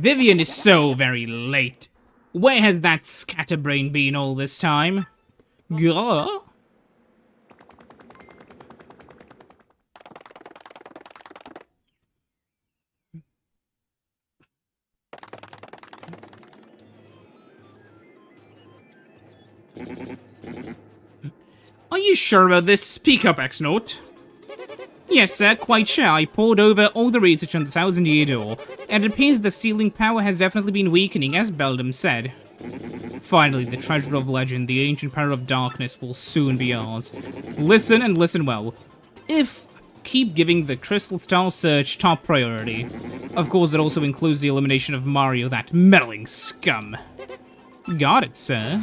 Vivian is so very late. Where has that scatterbrain been all this time? Grrr. Are you sure about this? Speak up, X-Note. Yes, sir, quite sure. I poured over all the research on the Thousand Year Door, and it appears the sealing power has definitely been weakening, as Beldam said. Finally, the treasure of legend, the ancient power of darkness, will soon be ours. Listen and listen well. Keep giving the Crystal Star search top priority. Of course, it also includes the elimination of Mario, that meddling scum. Got it, sir.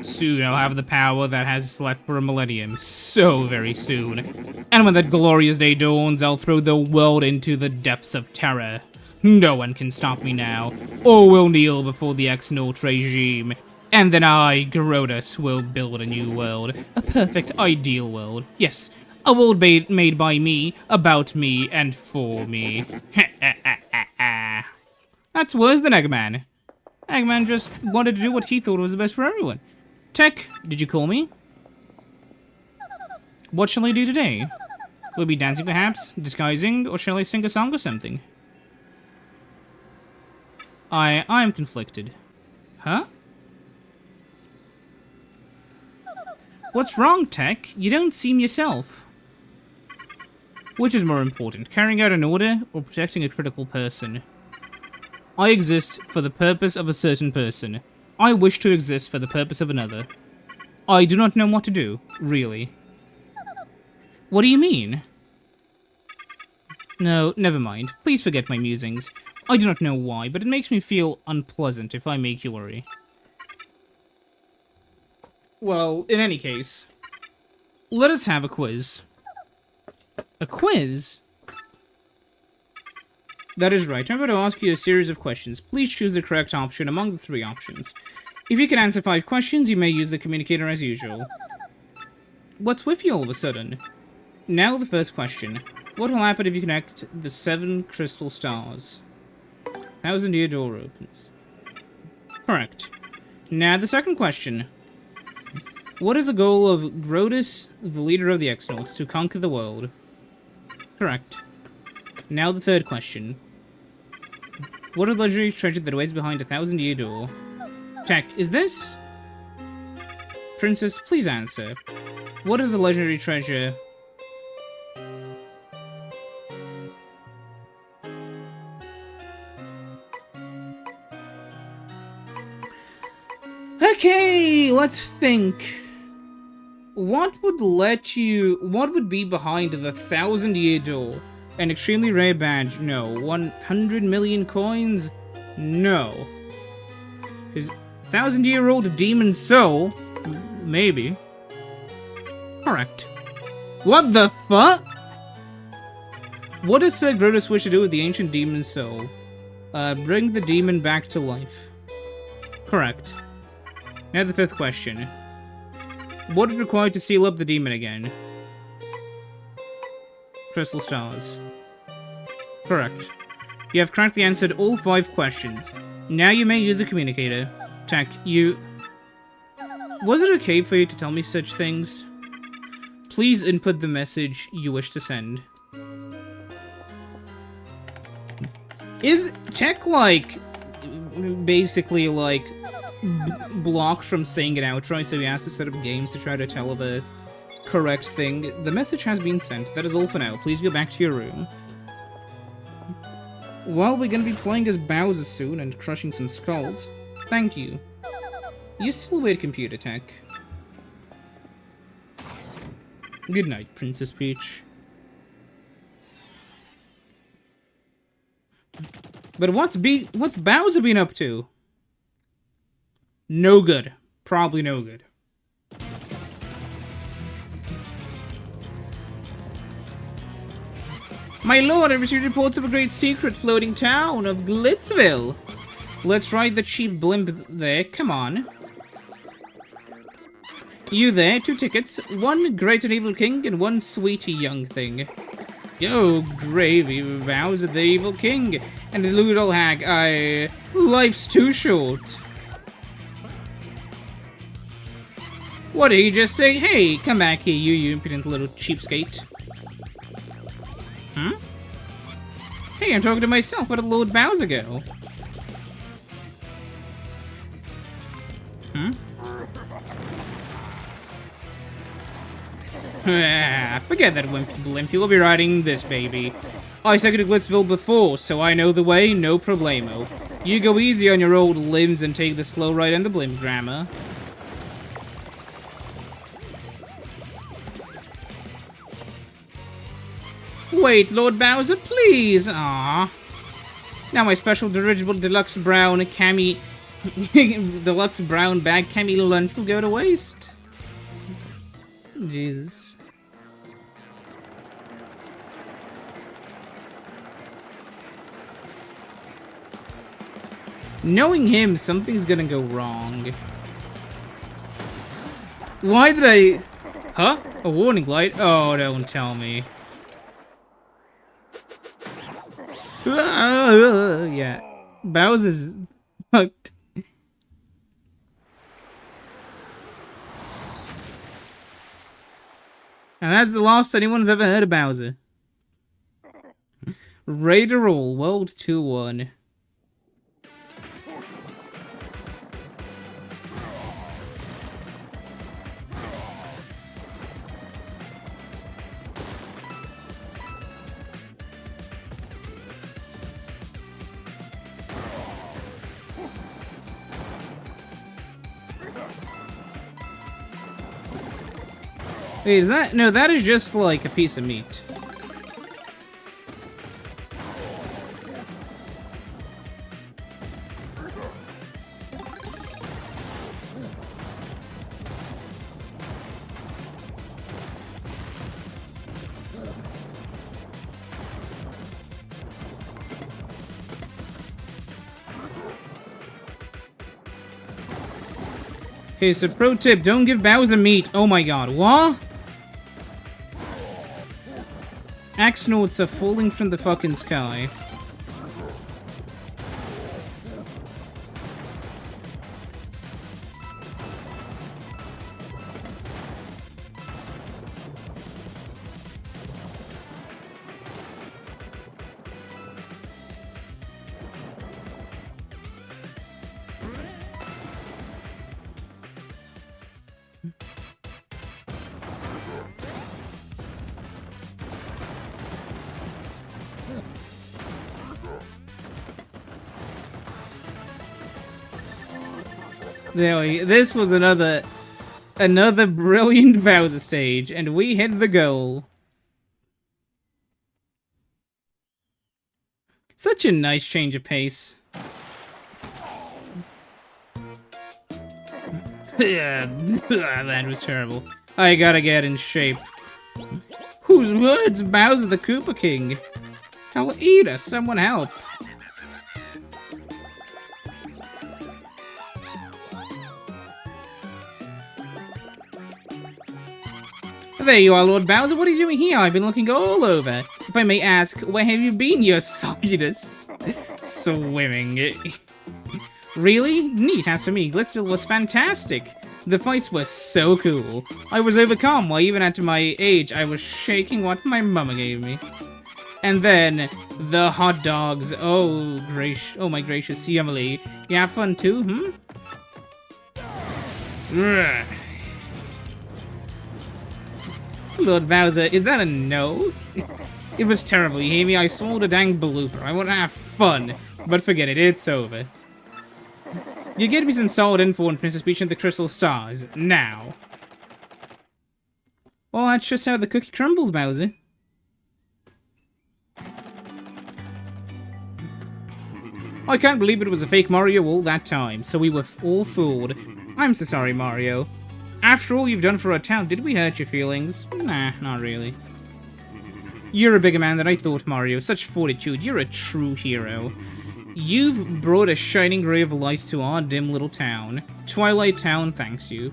Soon I'll have the power that has slept for a millennium. So very soon. And when that glorious day dawns, I'll throw the world into the depths of terror. No one can stop me now. All will kneel before the X-Note regime. And then I, Grodus, will build a new world. A perfect, ideal world. Yes, a world made by me, about me, and for me. That's worse than Eggman. Eggman just wanted to do what he thought was the best for everyone. Tech, did you call me? What shall I do today? Will it be dancing perhaps? Disguising? Or shall I sing a song or something? I'm conflicted. Huh? What's wrong, Tech? You don't seem yourself. Which is more important, carrying out an order or protecting a critical person? I exist for the purpose of a certain person. I wish to exist for the purpose of another. I do not know what to do, really. What do you mean? No, never mind. Please forget my musings. I do not know why, but it makes me feel unpleasant if I make you worry. Well, in any case, let us have a quiz. A quiz? That is right. I'm going to ask you a series of questions. Please choose the correct option among the 3 options. If you can answer 5 questions, you may use the communicator as usual. What's with you all of a sudden? Now the first question. What will happen if you connect the 7 crystal stars? Thousand Year Door opens. Correct. Now the second question. What is the goal of Grodus, the leader of the X-Notes, to conquer the world? Correct. Now the third question. What is the legendary treasure that awaits behind a Thousand Year Door? Tech, is this? Princess, please answer. What is the legendary treasure? Okay, let's think. What would be behind the Thousand Year Door? An extremely rare badge? No. 100 million coins? No. His 1,000-year-old demon soul? Maybe. Correct. What the fuck? What does Sir Grodus wish to do with the ancient demon soul? Bring the demon back to life. Correct. Now the fifth question. What is required to seal up the demon again? Crystal stars. Correct. You have correctly answered all 5 questions. Now you may use a communicator. Tech, you... Was it okay for you to tell me such things? Please input the message you wish to send. Is Tech, like, basically, like, blocked from saying it outright, so he has to set up games to try to tell the correct thing? The message has been sent. That is all for now. Please go back to your room. Well, we're gonna be playing as Bowser soon and crushing some skulls. Thank you. You still wait, Computer Tech. Good night, Princess Peach. But what's Bowser been up to? No good. Probably no good. My lord, I've received reports of a great secret floating town of Glitzville. Let's ride the cheap blimp there. Come on. You there? 2 tickets. 1 great and evil king and 1 sweet young thing. Yo, gravy, Bowser the evil king, and the little hag, life's too short. What did he just say? Hey, come back here, you impudent little cheapskate. Hmm? Hey, I'm talking to myself. Where did Lord Bowser go? Hmm? Forget that wimpy blimp. You'll be riding this baby. I took it to Glitzville before, so I know the way, no problemo. You go easy on your old limbs and take the slow ride on the blimp grammar. Wait, Lord Bowser, please! Aww. Now my special dirigible deluxe brown cami... deluxe brown bag cami lunch will go to waste. Jesus. Knowing him, something's gonna go wrong. Why did I... Huh? A warning light? Oh, don't tell me. Yeah. Bowser's fucked. And that's the last anyone's ever heard of Bowser. Ready to roll. World 2-1. Wait, is that... No, that is just like a piece of meat. Okay, so pro tip, don't give Bowser meat. Oh my god, what? Axe notes are falling from the fucking sky. This was another brilliant Bowser stage, and we hit the goal. Such a nice change of pace. That was terrible. I gotta get in shape. Whose words? Bowser the Koopa King. I'll eat us. Someone help. There you are, Lord Bowser. What are you doing here? I've been looking all over. If I may ask, where have you been, you sogginess? Swimming. Really? Neat. As for me, Glitzville was fantastic. The fights were so cool. I was overcome, while even at my age, I was shaking what my mama gave me. And then, the hot dogs. Oh my gracious, Yumily. You have fun too, Ugh. Lord Bowser, is that a no? It was terrible, you hear me? I swallowed a dang blooper. I want to have fun. But forget it, it's over. You get me some solid info on Princess Peach and the Crystal Stars. Now. Well, that's just how the cookie crumbles, Bowser. I can't believe it was a fake Mario all that time, so we were all fooled. I'm so sorry, Mario. After all you've done for our town, did we hurt your feelings? Nah, not really. You're a bigger man than I thought, Mario. Such fortitude. You're a true hero. You've brought a shining ray of light to our dim little town. Twilight Town thanks you.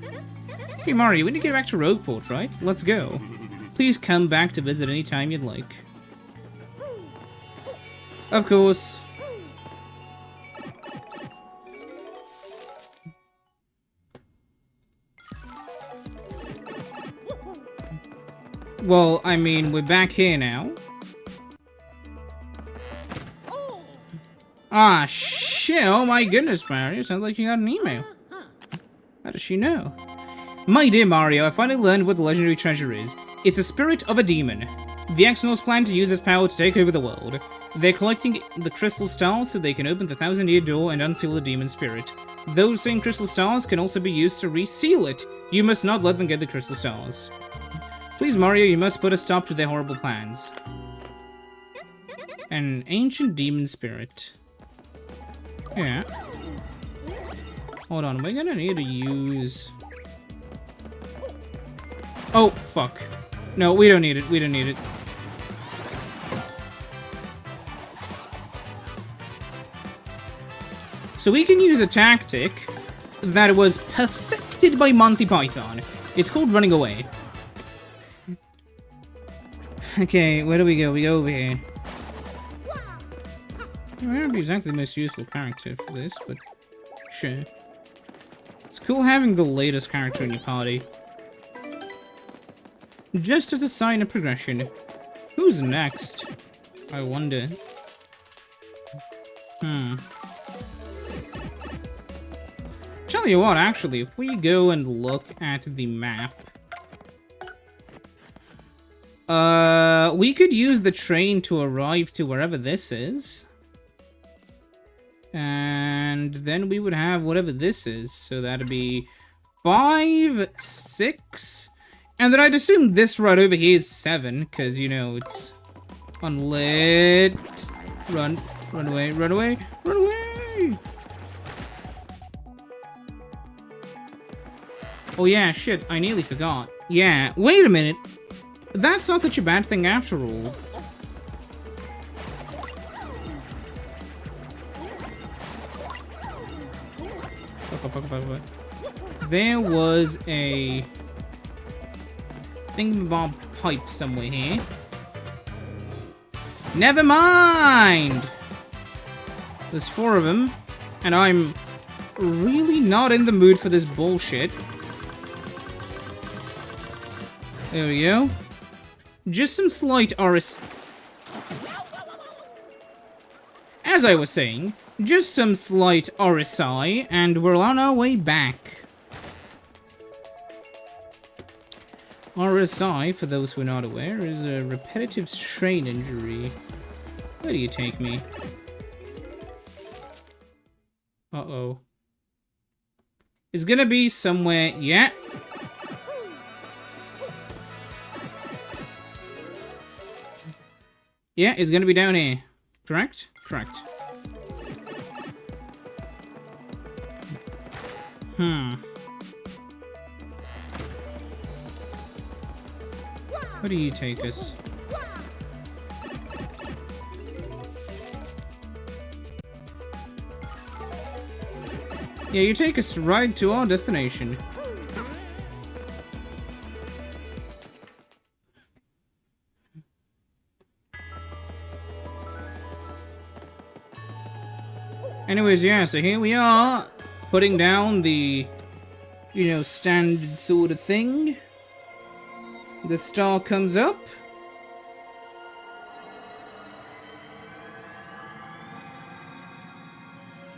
Hey, Mario, we need to get back to Rogueport, right? Let's go. Please come back to visit any time you'd like. Of course. Well, I mean, we're back here now. Ah, shit. Oh my goodness, Mario. Sounds like you got an email. How does she know? My dear Mario, I finally learned what the legendary treasure is. It's a spirit of a demon. The Exynos plan to use this power to take over the world. They're collecting the crystal stars so they can open the thousand-year door and unseal the demon spirit. Those same crystal stars can also be used to reseal it. You must not let them get the crystal stars. Please, Mario, you must put a stop to their horrible plans. An ancient demon spirit. Yeah. Hold on, we're gonna need to use... Oh, fuck. No, we don't need it. We don't need it. So we can use a tactic that was perfected by Monty Python. It's called running away. Okay, where do we go? We go over here. I might not be exactly the most useful character for this, but sure. It's cool having the latest character in your party. Just as a sign of progression. Who's next? I wonder. Tell you what, actually, if we go and look at the map... we could use the train to arrive to wherever this is. And then we would have whatever this is. So that'd be 5, 6... And then I'd assume this right over here is 7, because, you know, it's unlit. Run away, run away, run away! Oh yeah, shit, I nearly forgot. Yeah, wait a minute. That's not such a bad thing after all. There was a... thingamabob pipe somewhere here. Never mind! There's 4 of them, and I'm really not in the mood for this bullshit. There we go. Just some slight RS... As I was saying, just some slight RSI, and we're on our way back. RSI, for those who are not aware, is a repetitive strain injury. Where do you take me? Uh-oh. It's gonna be somewhere... Yeah. Yeah, it's gonna be down here. Correct? Correct. Where do you take us? Yeah, you take us right to our destination. Anyways, yeah, so here we are, putting down the, you know, standard sort of thing. The star comes up.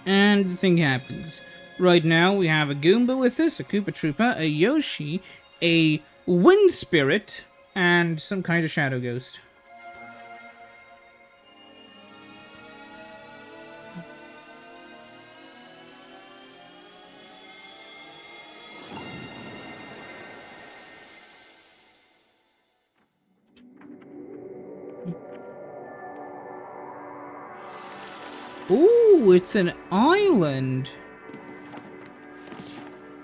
And the thing happens. Right now, we have a Goomba with us, a Koopa Troopa, a Yoshi, a Wind Spirit, and some kind of Shadow Ghost. Ooh, it's an island.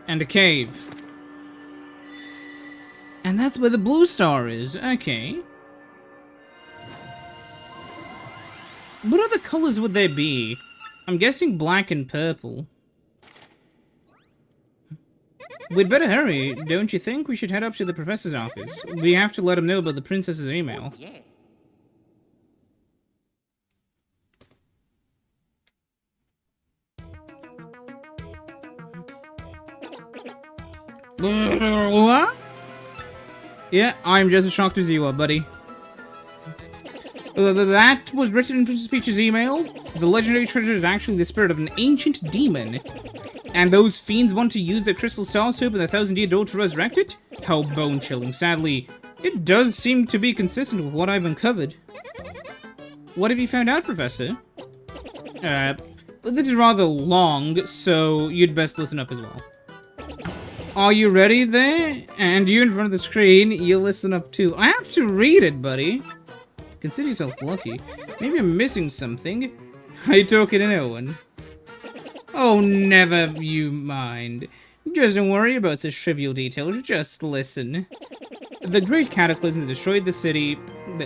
And a cave. And that's where the blue star is. Okay. What other colors would there be? I'm guessing black and purple. We'd better hurry, don't you think? We should head up to the professor's office. We have to let him know about the princess's email. Yeah. What? Yeah, I'm just as shocked as you are, buddy. That was written in Princess Peach's email. The legendary treasure is actually the spirit of an ancient demon. And those fiends want to use the crystal star soup and the 1,000-year door to resurrect it? How bone-chilling. Sadly, it does seem to be consistent with what I've uncovered. What have you found out, Professor? This is rather long, so you'd best listen up as well. Are you ready there? And you in front of the screen, you'll listen up too. I have to read it, buddy. Consider yourself lucky. Maybe I'm missing something. Are you talking to no one? Oh, never you mind. Just don't worry about such trivial details, just listen. The great cataclysm that destroyed the city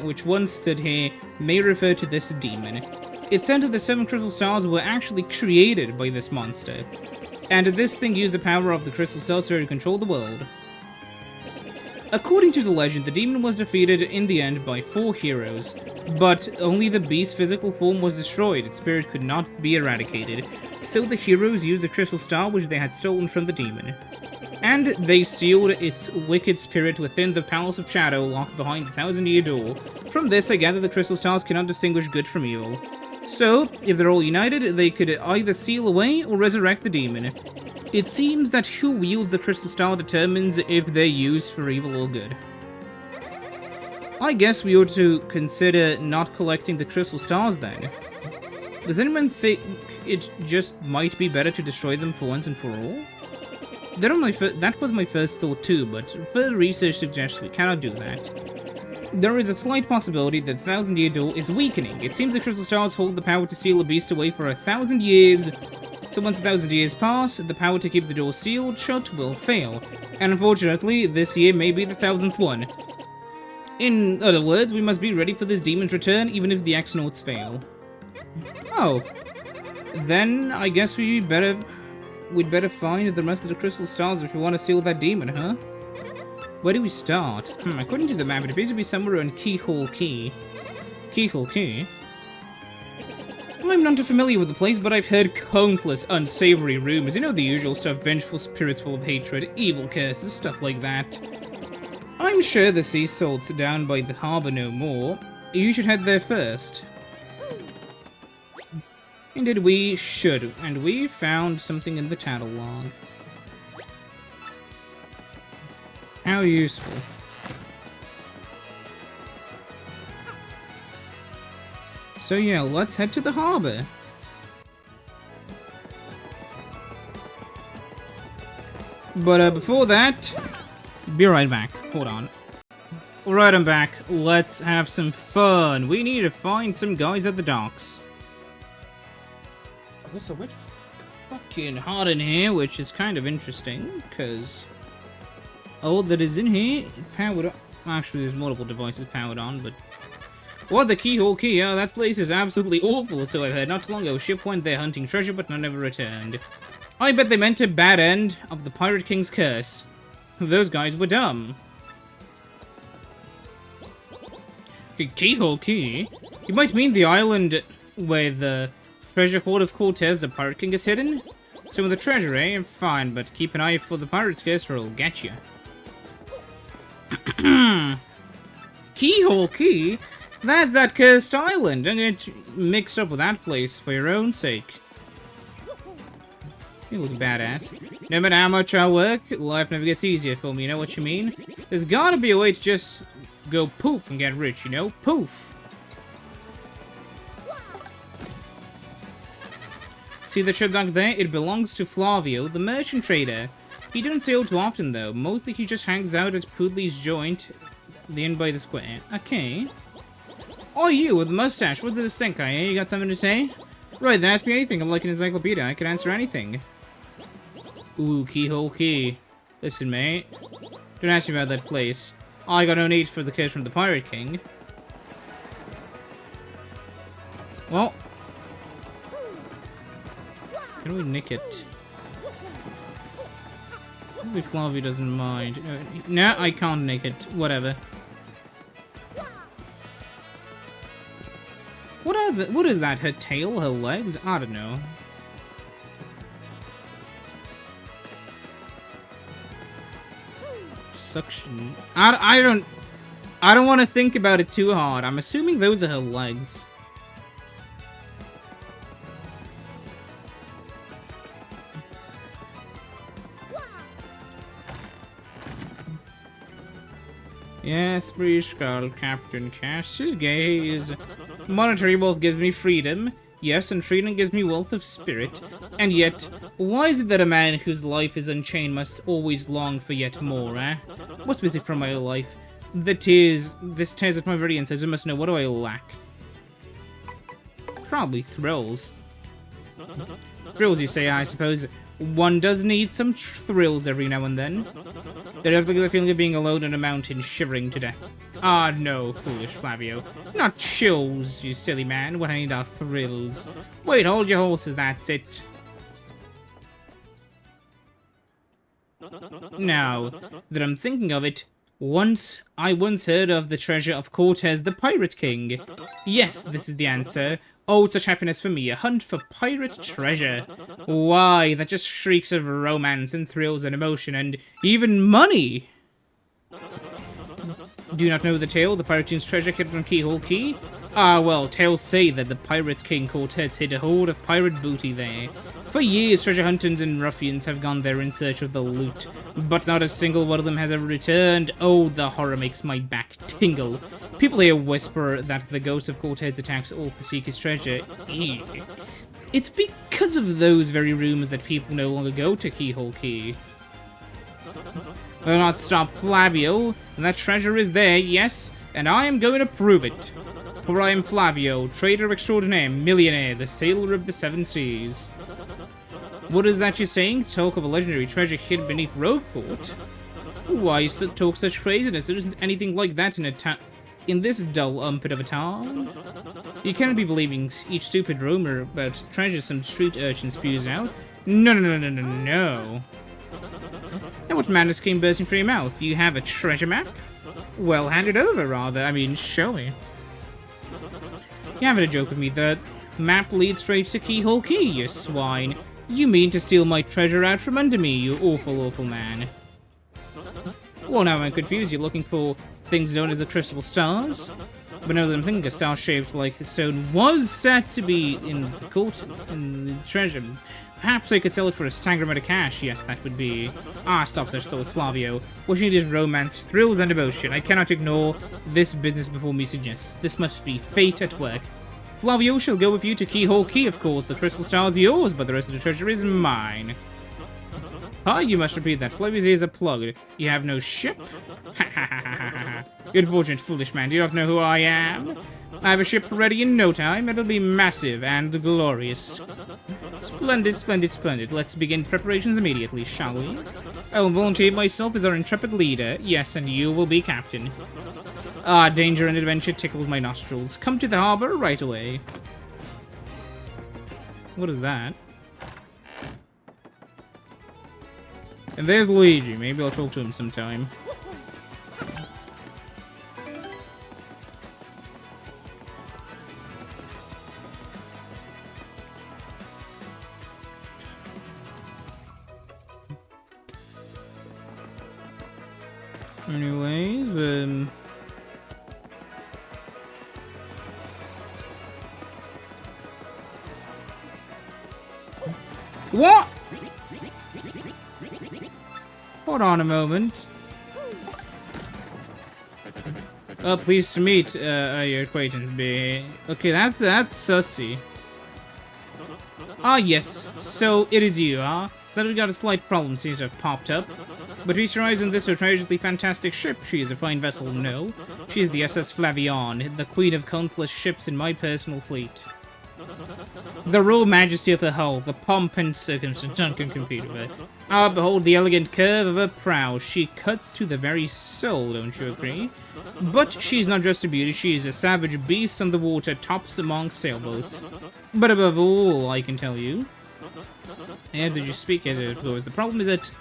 which once stood here may refer to this demon. It's said that the 7 crystal stars were actually created by this monster. And this thing used the power of the crystal star to control the world. According to the legend, the demon was defeated in the end by 4 heroes, but only the beast's physical form was destroyed. Its spirit could not be eradicated, so the heroes used the crystal star which they had stolen from the demon. And they sealed its wicked spirit within the Palace of Shadow locked behind the 1,000-year door. From this, I gather the crystal stars cannot distinguish good from evil. So, if they're all united, they could either seal away or resurrect the demon. It seems that who wields the crystal star determines if they're used for evil or good. I guess we ought to consider not collecting the crystal stars then. Does anyone think it just might be better to destroy them for once and for all? That was my first thought too, but further research suggests we cannot do that. There is a slight possibility that the 1,000-year door is weakening. It seems the crystal stars hold the power to seal a beast away for 1,000 years. So once 1,000 years pass, the power to keep the door sealed shut will fail. And unfortunately, this year may be the 1,000th one. In other words, we must be ready for this demon's return, even if the X-Nauts fail. Oh. Then, I guess we'd better find the rest of the crystal stars if we want to seal that demon, huh? Where do we start? According to the map, it appears to be somewhere in Keehaul Key. Keehaul Key? I'm not too familiar with the place, but I've heard countless unsavory rumors. You know, the usual stuff, vengeful spirits full of hatred, evil curses, stuff like that. I'm sure the sea salt's down by the harbour no more. You should head there first. Indeed, we should. And we found something in the tattle log. How useful. So yeah, let's head to the harbour. But before that, be right back. Hold on. Alright, I'm back. Let's have some fun. We need to find some guys at the docks. So it's fucking hot in here, which is kind of interesting, because all that is in here powered on. Actually, there's multiple devices powered on, but what, the Keehaul Key? Oh, that place is absolutely awful, so I've heard. Not too long ago, a ship went there hunting treasure, but none ever returned. I bet they meant a bad end of the Pirate King's curse. Those guys were dumb. Keehaul Key? You might mean the island where the treasure hoard of Cortez, the Pirate King, is hidden? Some of the treasure, eh? Fine, but keep an eye for the pirate's curse or it'll get you. Keehaul Key? That's that cursed island. Don't get mixed up with that place for your own sake. You look badass. No matter how much I work, life never gets easier for me, you know what you mean? There's gotta be a way to just go poof and get rich, you know? Poof! See the ship dock there? It belongs to Flavio, the merchant trader. He don't sail too often though. Mostly he just hangs out at Poodley's joint, the inn by the square. Okay. Oh, you with the mustache, what does this think, eh? You got something to say? Right, then ask me anything. I'm like an encyclopedia. I can answer anything. Ooh, Keehaul Key. Listen, mate. Don't ask me about that place. I got no need for the curse from the Pirate King. Well. Can we nick it? Maybe Flavio doesn't mind. No, I can't nick it. Whatever. What is that? Her tail? Her legs? I don't know. suction. I don't want to think about it too hard. I'm assuming those are her legs. Yes, please call Captain Cass's gaze. Monetary wealth gives me freedom. Yes, and freedom gives me wealth of spirit. And yet, why is it that a man whose life is unchained must always long for yet more, eh? What's missing from my life? This tears at my very insides. I must know, what do I lack? Probably thrills. Thrills, you say, I suppose. One does need some thrills every now and then. They have the feeling of being alone on a mountain, shivering to death. Ah, no, foolish Flavio. Not chills, you silly man. What I need are thrills. Wait, hold your horses, that's it. Now that I'm thinking of it, I once heard of the treasure of Cortez the Pirate King. Yes, this is the answer. Oh, such happiness for me, a hunt for pirate treasure. Why, that just shrieks of romance and thrills and emotion and even money. Do you not know the tale, the Pirate King's treasure kept on Keehaul Key? Ah, well, tales say that the Pirate King Cortez hid a hoard of pirate booty there. For years, treasure hunters and ruffians have gone there in search of the loot, but not a single one of them has ever returned. Oh, the horror makes my back tingle. People here whisper that the ghost of Cortez attacks all who seek his treasure. Ew. It's because of those very rumors that people no longer go to Keehaul Key. Will not stop Flavio. That treasure is there, yes, and I am going to prove it. For I am Flavio, trader extraordinaire, millionaire, the sailor of the seven seas. What is that you're saying? Talk of a legendary treasure hidden beneath Rogueport? Why you talk such craziness? There isn't anything like that in this dull umpet of a town. You cannot be believing each stupid rumor about treasure some street urchin spews out. No. Now what madness came bursting from your mouth? You have a treasure map? Well, hand it over, rather. I mean, show me. You're having a joke with me. The map leads straight to Keehaul Key, you swine. You mean to steal my treasure out from under me, you awful, awful man. Well, now I'm confused. You're looking for things known as the crystal stars? But no, I'm thinking a star shaped like the stone was said to be in the treasure. Perhaps I could sell it for a staggering amount of cash. Yes, that would be... Ah, stop such thoughts, Flavio. What you need is romance, thrills, and emotion. I cannot ignore this business before me suggests. This must be fate at work. Flavio shall go with you to Keehaul Key, of course. The crystal star is yours, but the rest of the treasure is mine. Huh? You must repeat that. Flavio's ears are plugged. You have no ship? Ha ha ha ha ha. Good fortune, foolish man. Do you not know who I am? I have a ship ready in no time. It'll be massive and glorious. Splendid, splendid, splendid. Let's begin preparations immediately, shall we? I will volunteer myself as our intrepid leader. Yes, and you will be captain. Ah, danger and adventure tickled my nostrils. Come to the harbor right away. What is that? And there's Luigi. Maybe I'll talk to him sometime. Anyways, What? Hold on a moment. Oh, pleased to meet your acquaintance, B. Okay, that's sussy. Ah, yes. So it is you, huh? That we've got a slight problem seems to have popped up. But feast your eyes on this outrageously fantastic ship. She is a fine vessel, no. She is the SS Flavion, the queen of countless ships in my personal fleet. The royal majesty of her hull, the pomp and circumstance, none can compete with her. Ah, behold the elegant curve of her prow. She cuts to the very soul, don't you agree? But she's not just a beauty, she is a savage beast on the water, tops among sailboats. But above all, I can tell you... And did you speak as it goes? The problem is that...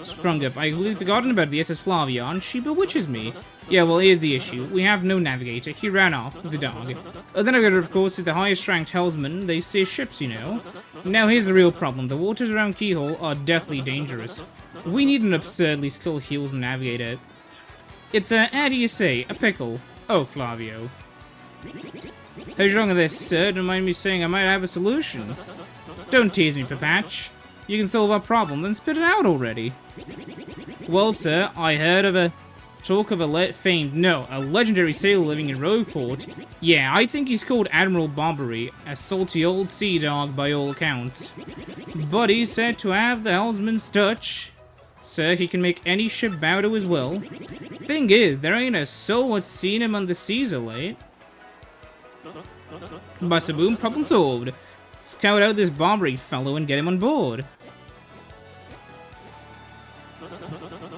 Sprung up. I completely forgotten about the SS Flavion. She bewitches me. Yeah, well, here's the issue. We have no navigator. He ran off, the dog. The navigator, of course, is the highest-ranked helmsman. They steer ships, you know. Now, here's the real problem. The waters around Keehaul are deathly dangerous. We need an absurdly skilled heels navigator. It's how do you say, a pickle. Oh, Flavio. How's wrong with this, sir? Don't mind me saying I might have a solution. Don't tease me, Papatch. You can solve our problem, then spit it out already. Well, sir, I heard of a legendary sailor living in Rogueport. Yeah, I think he's called Admiral Bobbery, a salty old sea dog by all accounts. But he's said to have the helmsman's touch. Sir, he can make any ship bow to his will. Thing is, there ain't a soul what's seen him on the seas of late. Buster boom, problem solved. Scout out this Bobbery fellow and get him on board.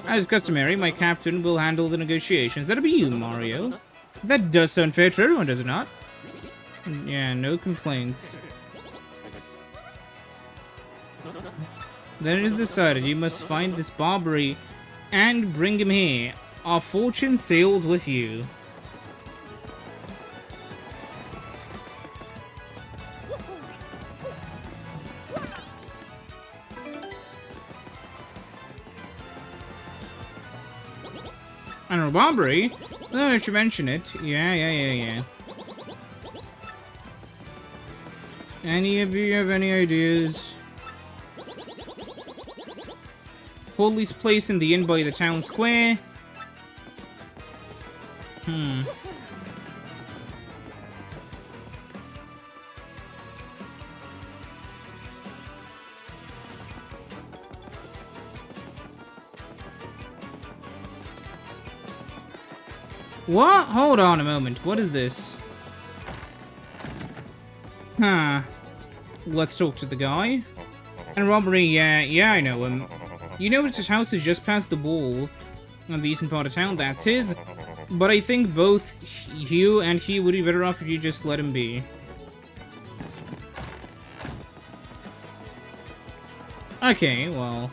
As customary, my captain will handle the negotiations. That'll be you, Mario. That does sound fair to everyone, does it not? Yeah, no complaints. Then it is decided you must find this Bobbery and bring him here. Our fortune sails with you. Admiral Bobbery? Oh, I should mention it. Yeah. Any of you have any ideas? Police place in the inn by the town square. What? Hold on a moment. What is this? Let's talk to the guy. And Robbery, yeah, I know him. You know his house is just past the wall on the eastern part of town. That's his. But I think both you and he would be better off if you just let him be. Okay, well.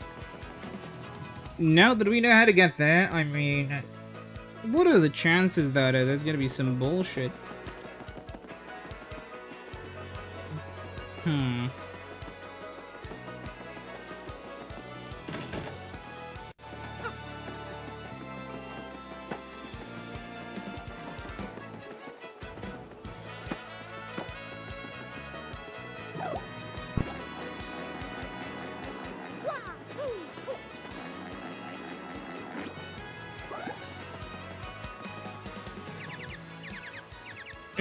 Now that we know how to get there, I mean... What are the chances that there's gonna be some bullshit?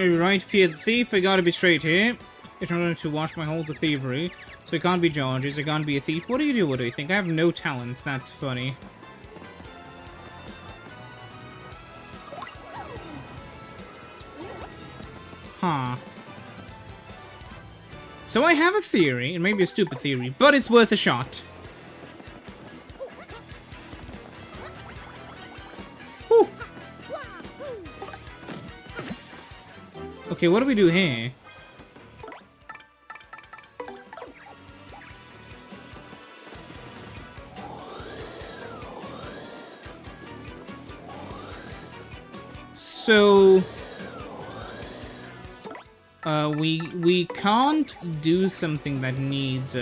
Right, Pierre the Thief, I gotta be straight here. It's not to wash my holes of thievery, so I can't be Georges, I can't be a thief. What do you do? What do you think? I have no talents, that's funny. Huh. So I have a theory, it may be a stupid theory, but it's worth a shot. Whew. Okay, what do we do here? So... we can't do something that needs,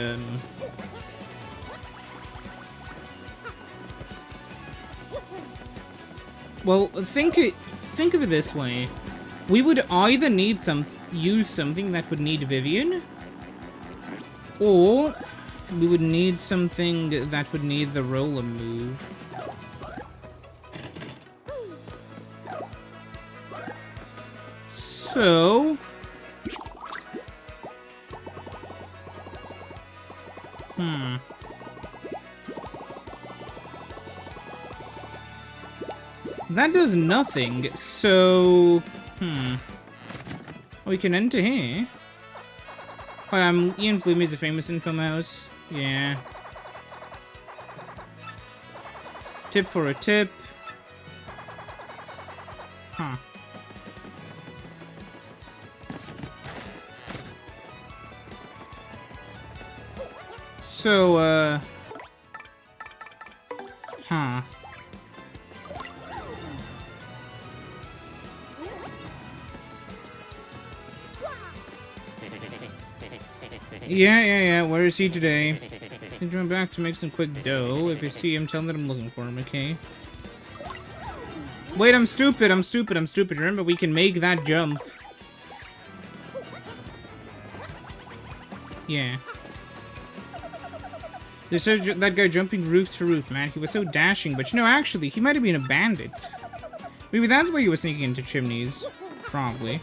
Well, think of it this way. We would either need use something that would need Vivian, or we would need something that would need the roller move. So... That does nothing, so... We can enter here. Hi, Ian Flume is a famous info mouse. Yeah. Tip for a tip. Huh. So, huh. Yeah, where is he today? He's going back to make some quick dough. If you see him, tell him that I'm looking for him, okay? Wait, I'm stupid. Remember, we can make that jump. Yeah. They said that guy jumping roof to roof, man. He was so dashing, but you know, actually, he might have been a bandit. Maybe that's why he was sneaking into chimneys. Probably.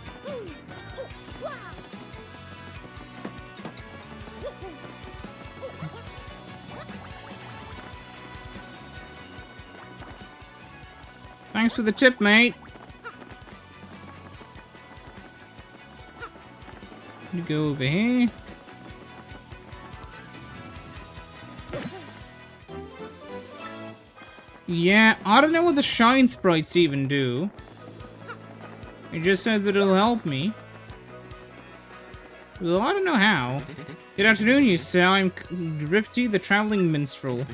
Thanks for the tip, mate. You go over here. Yeah, I don't know what the shine sprites even do. It just says that it'll help me. Well, I don't know how. Good afternoon, you say. I'm Drifty, the traveling minstrel.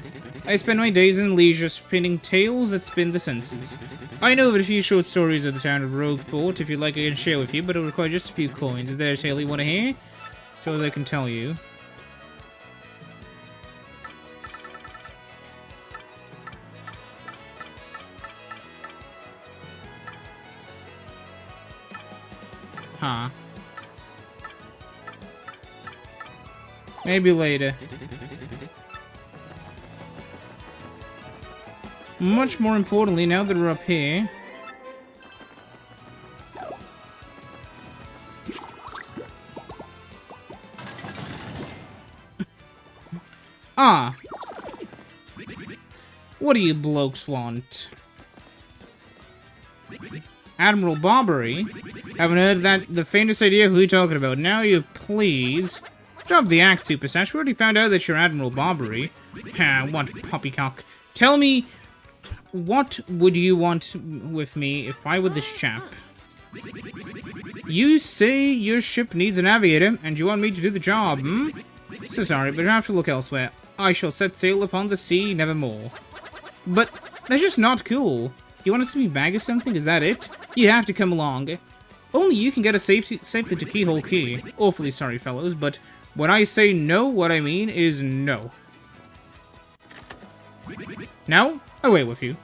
I spend my days in leisure spinning tales that spin the senses. I know of a few short stories of the town of Rogueport. If you'd like, I can share with you, but it'll require just a few coins. Is there a tale you want to hear? So as I can tell you. Huh. Maybe later. Much more importantly, now that we're up here... Ah! What do you blokes want? Admiral Bobbery? Haven't heard that the faintest idea who you're talking about. Now you please... Drop the axe, Superstash. We already found out that you're Admiral Bobbery. What poppycock. Tell me, what would you want with me if I were this chap? You say your ship needs a navigator, and you want me to do the job, hmm? So sorry, but I have to look elsewhere. I shall set sail upon the sea nevermore. But that's just not cool. You want us to be bag or something? Is that it? You have to come along. Only you can get us safely to Keehaul Key. Awfully sorry, fellows, but when I say no, what I mean is no. Now, away with you.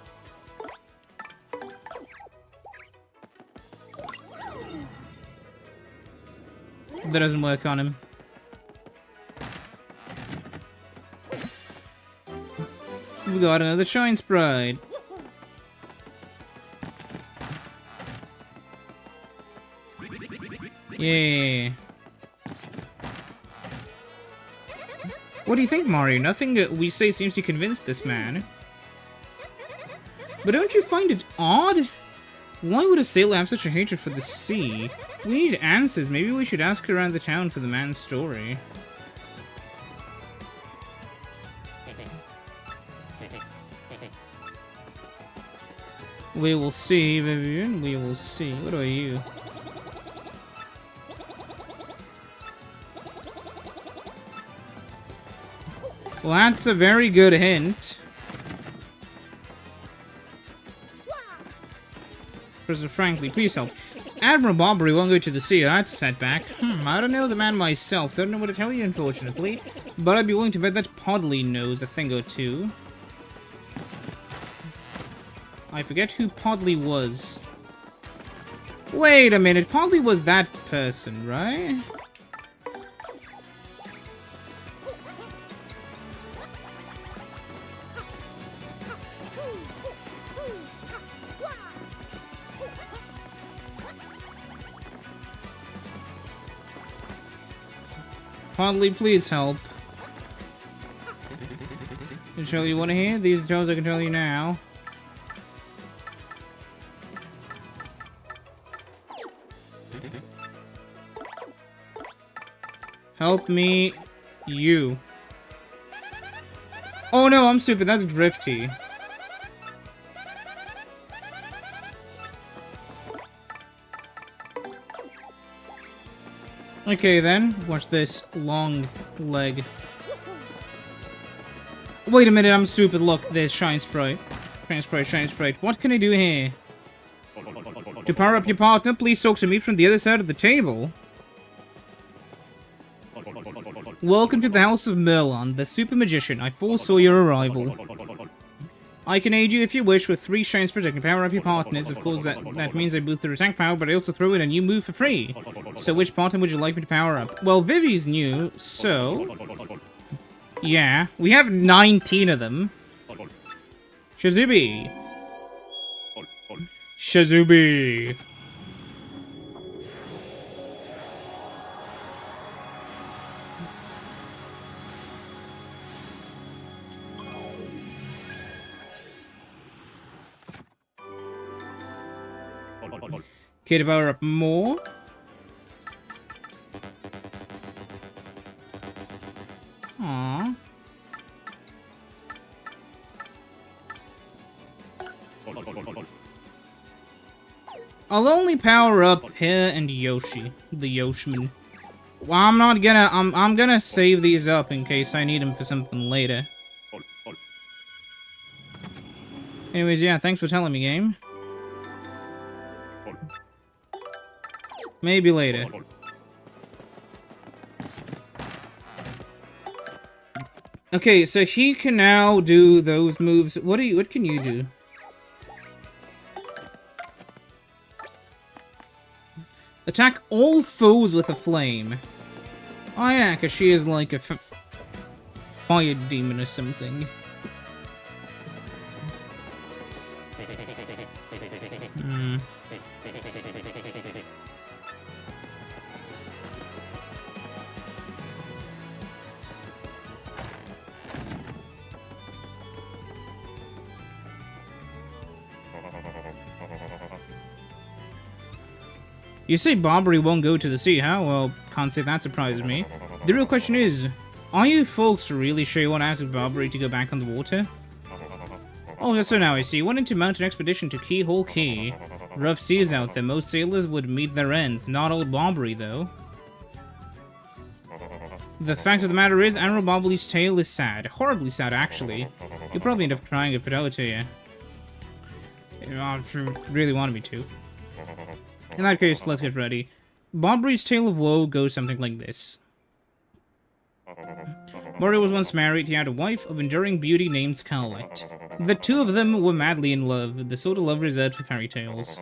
That doesn't work on him. We got another shine sprite. Yeah. What do you think, Mario? Nothing we say seems to convince this man. But don't you find it odd? Why would a sailor have such a hatred for the sea? We need answers. Maybe we should ask around the town for the man's story. We will see, Vivian. We will see. What are you? Well, that's a very good hint. Professor Frankly, please help. Admiral Bobbery won't go to the sea. That's a setback. I don't know the man myself, so I don't know what to tell you, unfortunately. But I'd be willing to bet that Podley knows a thing or two. I forget who Podley was. Wait a minute, Podley was that person, right? Podley, please help. So you want to hear? These are tales I can tell you now. Help me, you. Oh no, I'm stupid. That's Drifty. Okay then, watch this long leg. Wait a minute, I'm stupid. Look, there's Shine Sprite. Shine Sprite, Shine Sprite. What can I do here? To power up your partner, please soak some meat from the other side of the table. Welcome to the House of Merlon, the Super Magician. I foresaw your arrival. I can aid you if you wish with 3 shines per second. Power up your partners. Of course, that means I boost their attack power, but I also throw in a new move for free. So which partner would you like me to power up? Well, Vivi's new, so... yeah, we have 19 of them. Shazubi. Shazubi. Okay, to power up more. Aww. I'll only power up Pear and Yoshi, the Yoshman. Well, I'm not gonna. I'm gonna save these up in case I need them for something later. Anyways, yeah, thanks for telling me, game. Maybe later. Okay, so he can now do those moves. What can you do? Attack all foes with a flame. Oh yeah, because she is like a fire demon or something. Hmm. You say Bobbery won't go to the sea, huh? Well, can't say that surprises me. The real question is, are you folks really sure you want to ask Bobbery to go back on the water? Oh, just so now I see. Wanted to mount an expedition to Keehaul Key. Rough seas out there. Most sailors would meet their ends. Not old Bobbery, though. The fact of the matter is, Admiral Bobbery's tale is sad. Horribly sad, actually. You'll probably end up crying if it out to you. If you really wanted me to. In that case, let's get ready. Bobbery's tale of woe goes something like this. Bobbery was once married. He had a wife of enduring beauty named Scarlet. The two of them were madly in love, the sort of love reserved for fairy tales.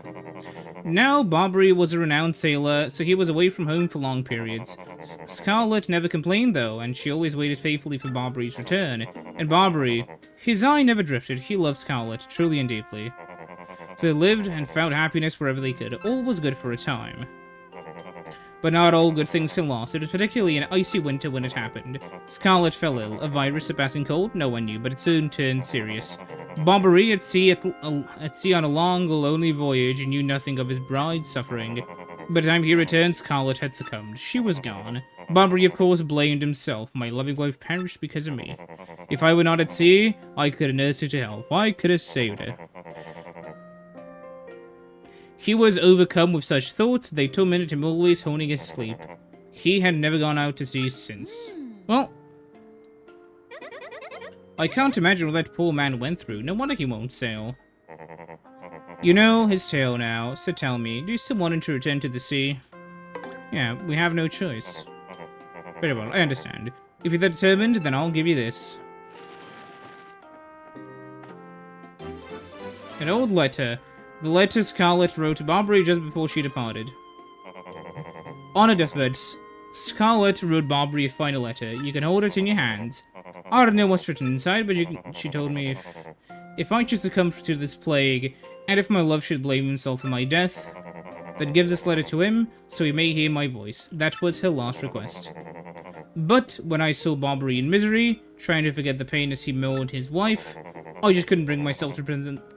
Now, Bobbery was a renowned sailor, so he was away from home for long periods. Scarlet never complained, though, and she always waited faithfully for Bobbery's return. And Bobbery, his eye never drifted. He loved Scarlet, truly and deeply. So they lived and found happiness wherever they could. All was good for a time. But not all good things can last. It was particularly an icy winter when it happened. Scarlet fell ill. A virus surpassing cold? No one knew, but it soon turned serious. Bobbery, at sea on a long, lonely voyage, knew nothing of his bride's suffering. By the time he returned, Scarlet had succumbed. She was gone. Bobbery, of course, blamed himself. My loving wife perished because of me. If I were not at sea, I could have nursed her to health. I could have saved her. He was overcome with such thoughts, they tormented him always, honing his sleep. He had never gone out to sea since. Well, I can't imagine what that poor man went through. No wonder he won't sail. You know his tale now, so tell me, do you still want him to return to the sea? Yeah, we have no choice. Very well, I understand. If you're that determined, then I'll give you this. An old letter. The letter Scarlet wrote to Bobbery just before she departed. On her deathbed, Scarlet wrote Bobbery a final letter. You can hold it in your hands. I don't know what's written inside, but she told me if I should succumb to this plague, and if my love should blame himself for my death, then give this letter to him, so he may hear my voice. That was her last request. But when I saw Bobbery in misery, trying to forget the pain as he mourned his wife, I just couldn't bring myself to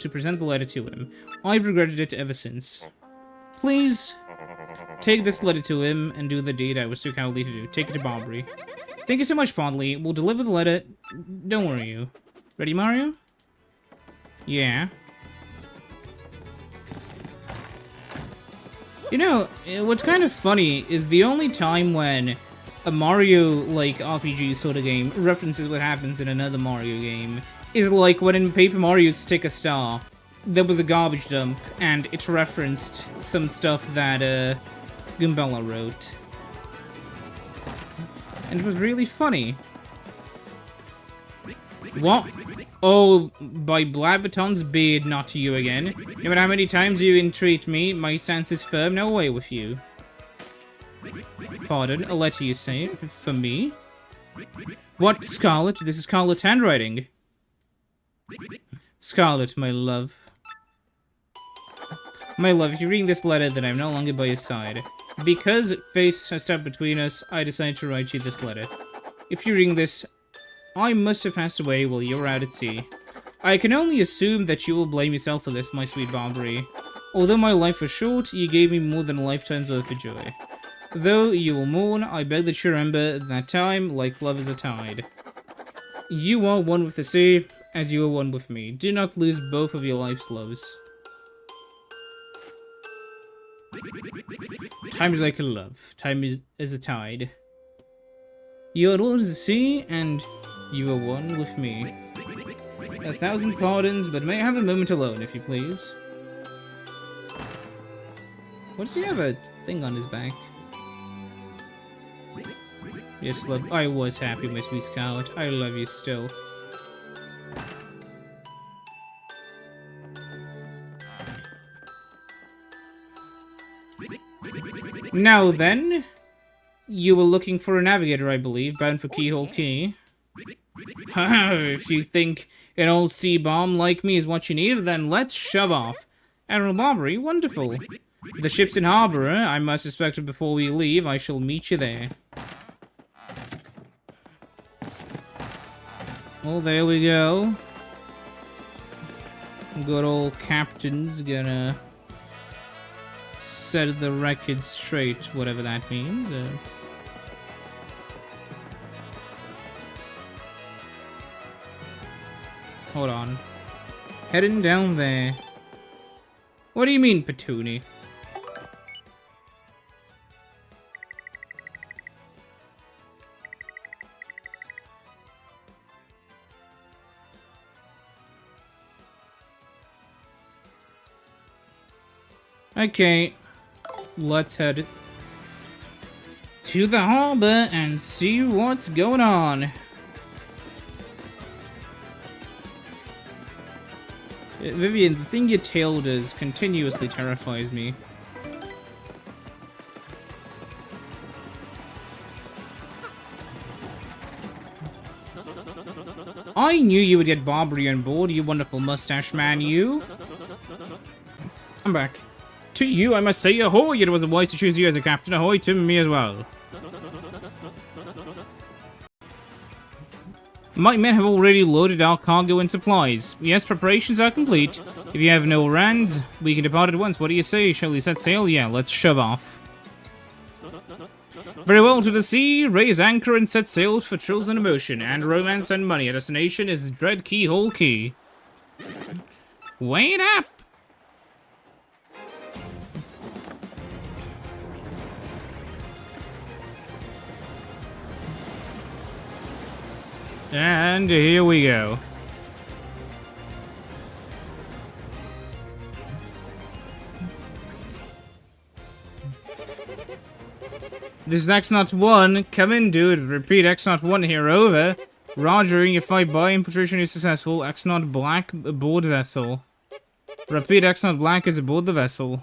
present the letter to him. I've regretted it ever since. Please, take this letter to him and do the deed I was too cowardly to do. Take it to Bobbery. Thank you so much, Fondly. We'll deliver the letter. Don't worry, you. Ready, Mario? Yeah. You know, what's kind of funny is the only time when a Mario, like, RPG sort of game references what happens in another Mario game is like when in Paper Mario Stick a Star, there was a garbage dump, and it referenced some stuff that, Goombella wrote. And it was really funny. What? Oh, by Blabberton's beard, not you again. No matter how many times you entreat me, my stance is firm, no way with you. Pardon, a letter you say? For me? What, Scarlet? This is Scarlet's handwriting. Scarlet, my love. My love, if you're reading this letter, then I'm no longer by your side. Because fate has stepped between us, I decided to write you this letter. If you're reading this, I must have passed away while you were out at sea. I can only assume that you will blame yourself for this, my sweet Bobbery. Although my life was short, you gave me more than a lifetime's worth of joy. Though you will mourn, I beg that you remember that time, like lovers are tied. You are one with the sea, as you are one with me. Do not lose both of your life's loves. Time is like a love. Time is a tide. You are one with the sea, and you are one with me. 1,000 pardons, but may I have a moment alone, if you please? What does he have a thing on his back? Yes, love. I was happy, my sweet Scarlet. I love you still. Now then, you were looking for a navigator, I believe, bound for Keehaul Key. If you think an old sea bomb like me is what you need, then let's shove off. Admiral Bobbery, wonderful. The ship's in harbor, I must expect it before we leave. I shall meet you there. Well, there we go. Good old captain's gonna set the record straight, whatever that means. Hold on. Heading down there. What do you mean, Petuni? Okay, let's head to the harbor and see what's going on. Vivian, the thing your tail does continuously terrifies me. I knew you would get Bobbery on board, you wonderful mustache man, you. I'm back. To you, I must say, ahoy! It was wise to choose you as a captain. Ahoy to me as well. My men have already loaded our cargo and supplies. Yes, preparations are complete. If you have no rands, we can depart at once. What do you say? Shall we set sail? Yeah, let's shove off. Very well, to the sea, raise anchor and set sail for thrills and emotion, and romance and money. Our destination is dread Keehaul Key. Wait up! And here we go. This is X-01. Come in, dude. Repeat, X-01 here. Over. Roger, your fight by infiltration is successful. X-0 Black aboard vessel. Repeat, X-0 Black is aboard the vessel.